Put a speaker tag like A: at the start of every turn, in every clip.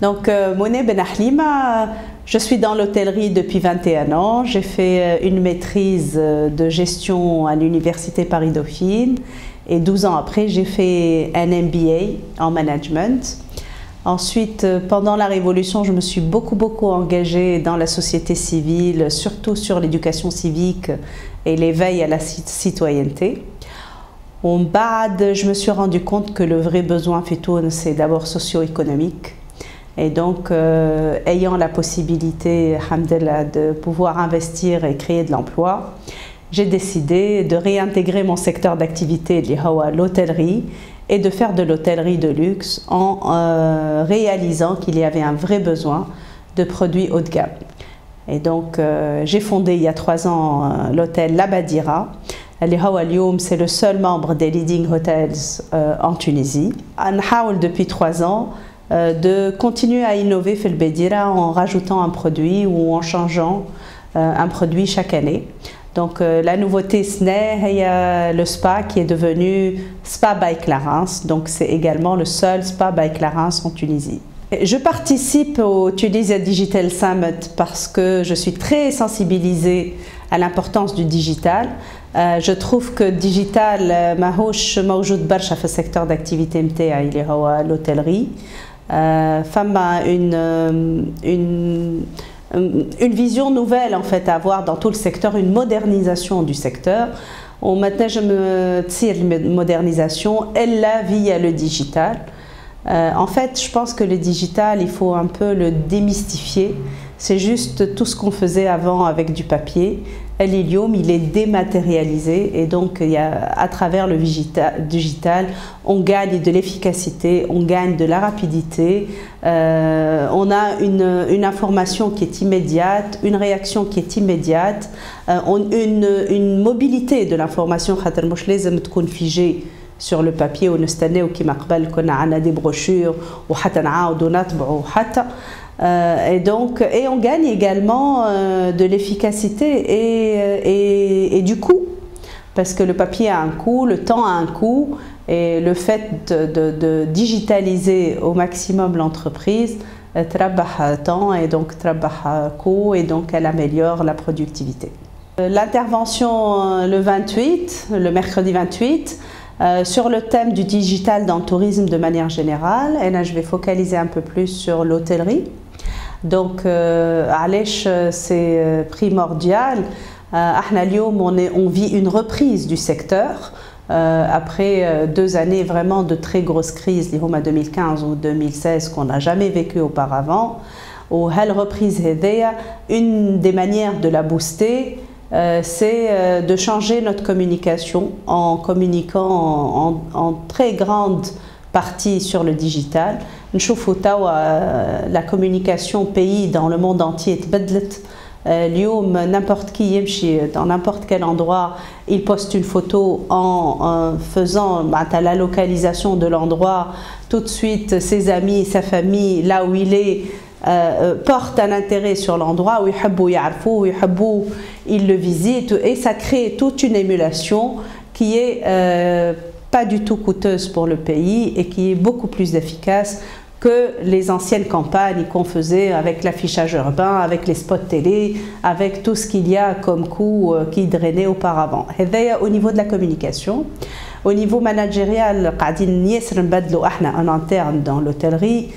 A: Donc, Monet Ben Ahlima, je suis dans l'hôtellerie depuis 21 ans. J'ai fait une maîtrise de gestion à l'université Paris-Dauphine et 12 ans après, j'ai fait un MBA en management. Ensuite, pendant la Révolution, je me suis beaucoup engagée dans la société civile, surtout sur l'éducation civique et l'éveil à la citoyenneté. En bas, je me suis rendu compte que le vrai besoin Fitoun, c'est d'abord socio-économique. Et donc, ayant la possibilité, alhamdoulilah, de pouvoir investir et créer de l'emploi, j'ai décidé de réintégrer mon secteur d'activité, l'hôtellerie, et de faire de l'hôtellerie de luxe en réalisant qu'il y avait un vrai besoin de produits haut de gamme. Et donc, j'ai fondé il y a 3 ans l'hôtel La Badira. C'est le seul membre des leading hotels en Tunisie. On depuis 3 ans de continuer à innover في البديرة en rajoutant un produit ou en changeant un produit chaque année. Donc la nouveauté c'est le spa qui est devenu Spa by Clarins. Donc c'est également le seul Spa by Clarins en Tunisie. Je participe au Tunisia Digital Summit parce que je suis très sensibilisée à l'importance du digital. Je trouve que digital ماهوش موجود برشا في السecteur d'activité متاعي اللي هو l'hôtellerie. فما une vision nouvelle en fait à avoir dans tout le secteur, une modernisation du secteur. Maintenant je me tire une modernisation, elle la via le digital. En fait, je pense que le digital, il faut un peu le démystifier. C'est juste tout ce qu'on faisait avant avec du papier. L'hélium, il est dématérialisé et donc à travers le digital, on gagne de l'efficacité, on gagne de la rapidité, on a une information qui est immédiate, une réaction qui est immédiate, une mobilité de l'information figée sur le papier. ونستناو كيما قبل كنا عندنا des brochures وحتى نعاودوا نطبعوا حتى et on gagne également de l'efficacité et du coût, parce que le papier a un coût, le temps a un coût, et le fait de digitaliser au maximum l'entreprise تربح temps et donc تربح coût, et donc elle améliore la productivité. L'intervention le mercredi 28, sur le thème du digital dans le tourisme de manière générale, et là je vais focaliser un peu plus sur l'hôtellerie. Donc, c'est primordial. On vit une reprise du secteur après 2 années vraiment de très grosses crises, à 2015 ou 2016 qu'on n'a jamais vécu auparavant. La reprise, une des manières de la booster, c'est de changer notre communication en communiquant en très grande partie sur le digital. La communication pays dans le monde entier n'importe qui dans n'importe quel endroit, il poste une photo en faisant la localisation de l'endroit. Tout de suite, ses amis, sa famille, là où il est, portent un intérêt sur l'endroit, ils le visitent, et ça crée toute une émulation qui est pas du tout coûteuse pour le pays et qui est beaucoup plus efficace que les anciennes campagnes qu'on faisait avec l'affichage urbain, avec les spots télé, avec tout ce qu'il y a comme coût qui drainait auparavant. Au niveau de la communication. Au niveau managérial, en interne dans l'hôtellerie,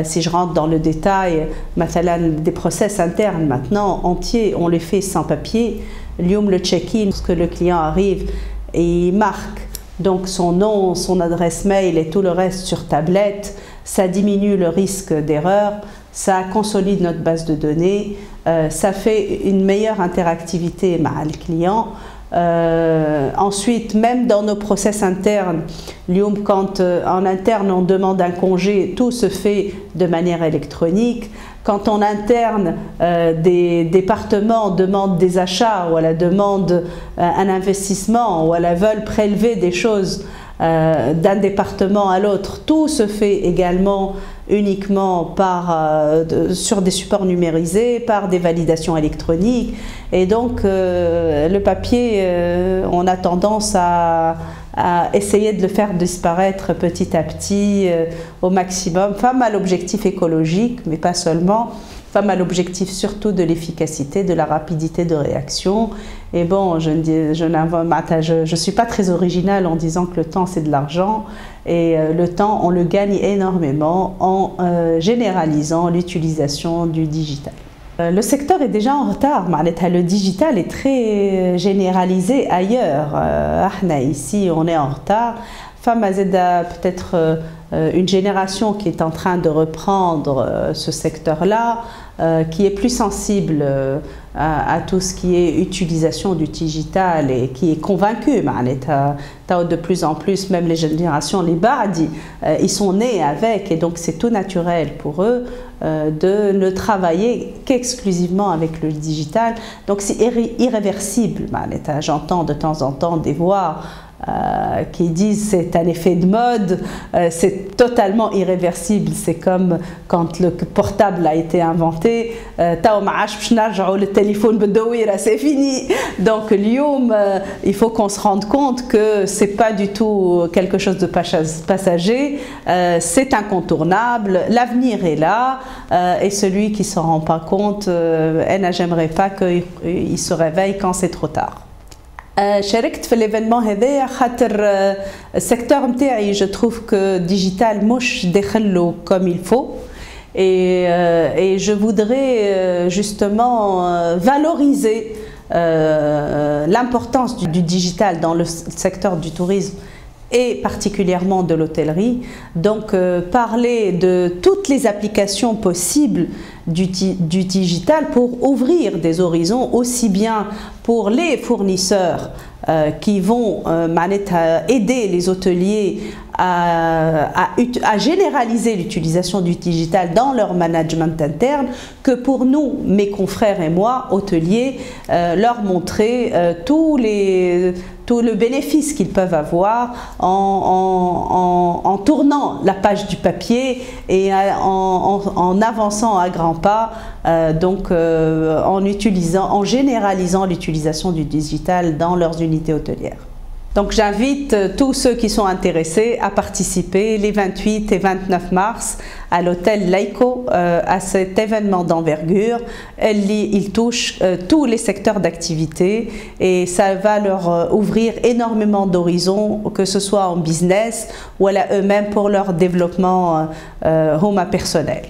A: si je rentre dans le détail, des process internes maintenant entiers, on les fait sans papier. Le check-in, lorsque le client arrive et il marque donc son nom, son adresse mail et tout le reste sur tablette, ça diminue le risque d'erreur, ça consolide notre base de données, ça fait une meilleure interactivité avec le client. Ensuite, même dans nos process internes, quand en interne on demande un congé, tout se fait de manière électronique. Quand en interne, des départements demandent des achats ou demandent un investissement ou veulent prélever des choses d'un département à l'autre, tout se fait également uniquement sur des supports numérisés, par des validations électroniques. Et donc le papier, on a tendance à à essayer de le faire disparaître petit à petit au maximum. Femme à l'objectif écologique, mais pas seulement. Femme à l'objectif surtout de l'efficacité, de la rapidité de réaction. Et bon, je ne suis pas très originale en disant que le temps c'est de l'argent. Et le temps, on le gagne énormément en généralisant l'utilisation du digital. Le secteur est déjà en retard. Le digital est très généralisé ailleurs. Ici, on est en retard. Femme peut-être une génération qui est en train de reprendre ce secteur-là, qui est plus sensible à tout ce qui est utilisation du digital et qui est convaincue. De plus en plus, même les générations, les Badi, ils sont nés avec, et donc c'est tout naturel pour eux de ne travailler qu'exclusivement avec le digital. Donc c'est irréversible. J'entends de temps en temps des voix qui disent c'est un effet de mode, c'est totalement irréversible. C'est comme quand le portable a été inventé, le téléphone c'est fini. Donc il faut qu'on se rende compte que c'est pas du tout quelque chose de passager, c'est incontournable, l'avenir est là, et celui qui s'en rend pas compte, j'aimerais pas qu'il se réveille quand c'est trop tard. شاركت في l'événement هذايا خاطر السيكتور نتاعي je trouve que digital مش داخله comme il faut et je voudrais justement valoriser l'importance du digital dans le secteur du tourisme et particulièrement de l'hôtellerie. Donc parler de toutes les applications possibles du digital pour ouvrir des horizons, aussi bien pour les fournisseurs qui vont aider les hôteliers à généraliser l'utilisation du digital dans leur management interne, que pour nous, mes confrères et moi, hôteliers, leur montrer tout le bénéfice qu'ils peuvent avoir en tournant la page du papier et en avançant à grands pas, en généralisant l'utilisation du digital dans leurs unités hôtelières. Donc j'invite tous ceux qui sont intéressés à participer les 28 et 29 mars à l'hôtel Laïko à cet événement d'envergure. Il touche tous les secteurs d'activité et ça va leur ouvrir énormément d'horizons, que ce soit en business ou à eux-mêmes pour leur développement personnel.